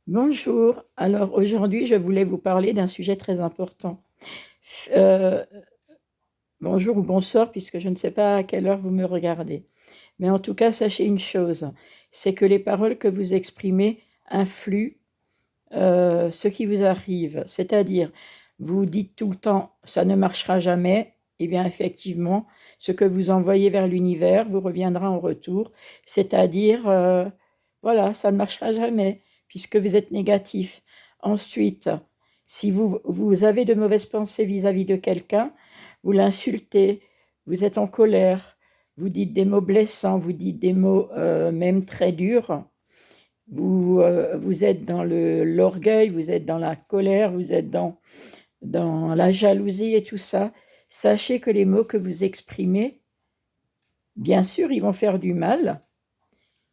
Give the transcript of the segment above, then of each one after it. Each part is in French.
Bonjour, alors aujourd'hui je voulais vous parler d'un sujet très important. Euh, Bonjour ou bonsoir puisque je ne sais pas à quelle heure vous me regardez. Mais en tout cas, sachez une chose, c'est que les paroles que vous exprimez influent ce qui vous arrive. C'est-à-dire, vous dites tout le temps ça ne marchera jamais, et bien effectivement, ce que vous envoyez vers l'univers vous reviendra en retour. C'est-à-dire, voilà, ça ne marchera jamais puisque vous êtes négatif. Ensuite, si vous avez de mauvaises pensées vis-à-vis de quelqu'un, vous l'insultez, vous êtes en colère, vous dites des mots blessants, vous dites des mots même très durs, vous êtes dans l'orgueil, vous êtes dans la colère, vous êtes dans la jalousie et tout ça. Sachez que les mots que vous exprimez, bien sûr, ils vont faire du mal,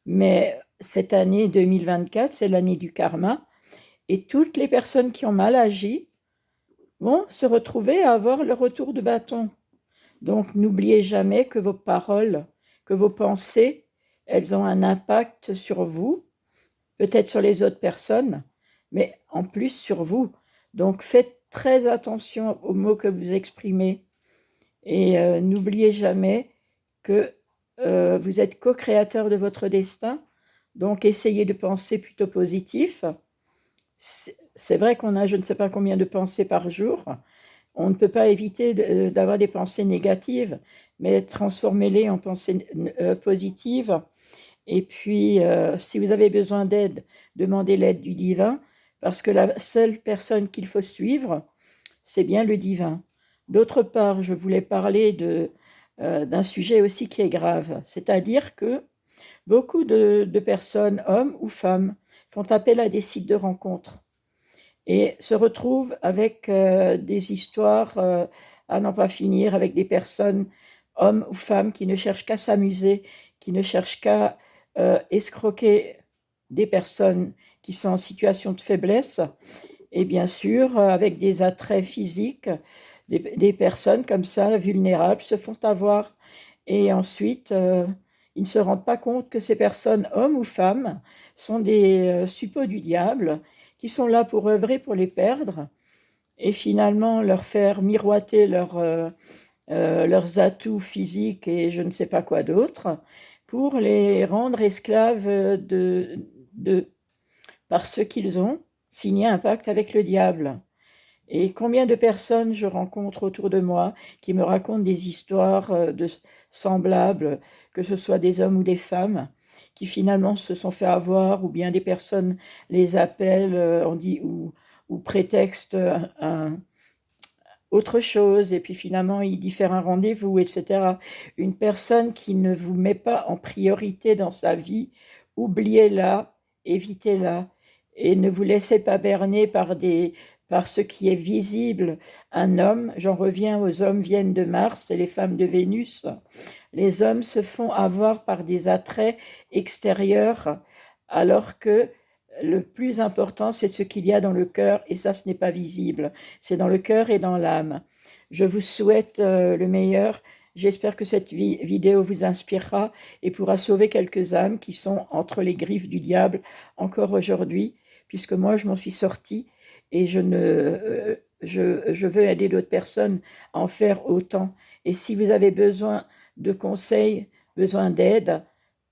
mais cette année 2024, c'est l'année du karma, et toutes les personnes qui ont mal agi vont se retrouver à avoir le retour de bâton. Donc, n'oubliez jamais que vos paroles, que vos pensées, elles ont un impact sur vous, peut-être sur les autres personnes, mais en plus sur vous. Donc, faites très attention aux mots que vous exprimez et n'oubliez jamais que vous êtes co-créateur de votre destin. Donc, essayez de penser plutôt positif. C'est vrai qu'on a je ne sais pas combien de pensées par jour. On ne peut pas éviter d'avoir des pensées négatives, mais transformez-les en pensées positives. Et puis, si vous avez besoin d'aide, demandez l'aide du divin, parce que la seule personne qu'il faut suivre, c'est bien le divin. D'autre part, je voulais parler d'un sujet aussi qui est grave, c'est-à-dire que beaucoup de personnes, hommes ou femmes, font appel à des sites de rencontres et se retrouvent avec des histoires à n'en pas finir, avec des personnes, hommes ou femmes, qui ne cherchent qu'à s'amuser, qui ne cherchent qu'à escroquer des personnes qui sont en situation de faiblesse, et bien sûr, avec des attraits physiques, des personnes comme ça, vulnérables, se font avoir, et ensuite, ils ne se rendent pas compte que ces personnes, hommes ou femmes, sont des suppôts du diable, qui sont là pour œuvrer pour les perdre, et finalement leur faire miroiter leurs atouts physiques et je ne sais pas quoi d'autre, pour les rendre esclaves de parce qu'ils ont signé un pacte avec le diable. Et combien de personnes je rencontre autour de moi qui me racontent des histoires semblables, que ce soit des hommes ou des femmes, qui finalement se sont fait avoir, ou bien des personnes les appellent, on dit, ou prétextent autre chose, et puis finalement il diffère un rendez-vous, etc. Une personne qui ne vous met pas en priorité dans sa vie, oubliez-la, évitez-la, et ne vous laissez pas berner par ce qui est visible. Un homme, j'en reviens aux hommes viennent de Mars et les femmes de Vénus, les hommes se font avoir par des attraits extérieurs, alors que le plus important, c'est ce qu'il y a dans le cœur, et ça, ce n'est pas visible. C'est dans le cœur et dans l'âme. Je vous souhaite le meilleur. J'espère que cette vidéo vous inspirera et pourra sauver quelques âmes qui sont entre les griffes du diable encore aujourd'hui, puisque moi, je m'en suis sortie et je veux aider d'autres personnes à en faire autant. Et si vous avez besoin de conseils, besoin d'aide,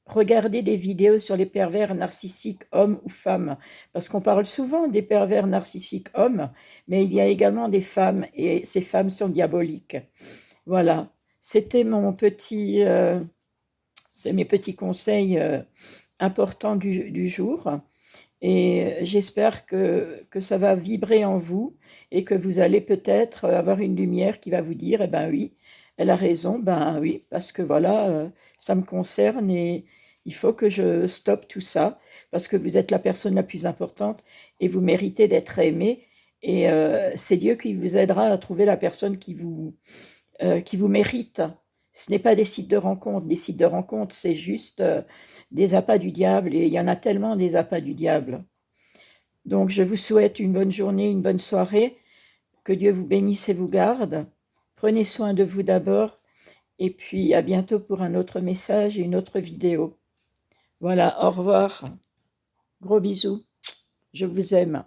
regardez des vidéos sur les pervers narcissiques hommes ou femmes, parce qu'on parle souvent des pervers narcissiques hommes, mais il y a également des femmes, et ces femmes sont diaboliques. Voilà, c'était c'est mes petits conseils importants du jour, et j'espère que ça va vibrer en vous, et que vous allez peut-être avoir une lumière qui va vous dire, eh ben oui, elle a raison, ben oui, parce que voilà, ça me concerne, et il faut que je stoppe tout ça, parce que vous êtes la personne la plus importante, et vous méritez d'être aimé, et c'est Dieu qui vous aidera à trouver la personne qui vous mérite. Ce n'est pas des sites de rencontres. Des sites de rencontres, c'est juste des appâts du diable, et il y en a tellement des appâts du diable. Donc, je vous souhaite une bonne journée, une bonne soirée, que Dieu vous bénisse et vous garde. Prenez soin de vous d'abord, et puis à bientôt pour un autre message et une autre vidéo. Voilà, au revoir. Gros bisous. Je vous aime.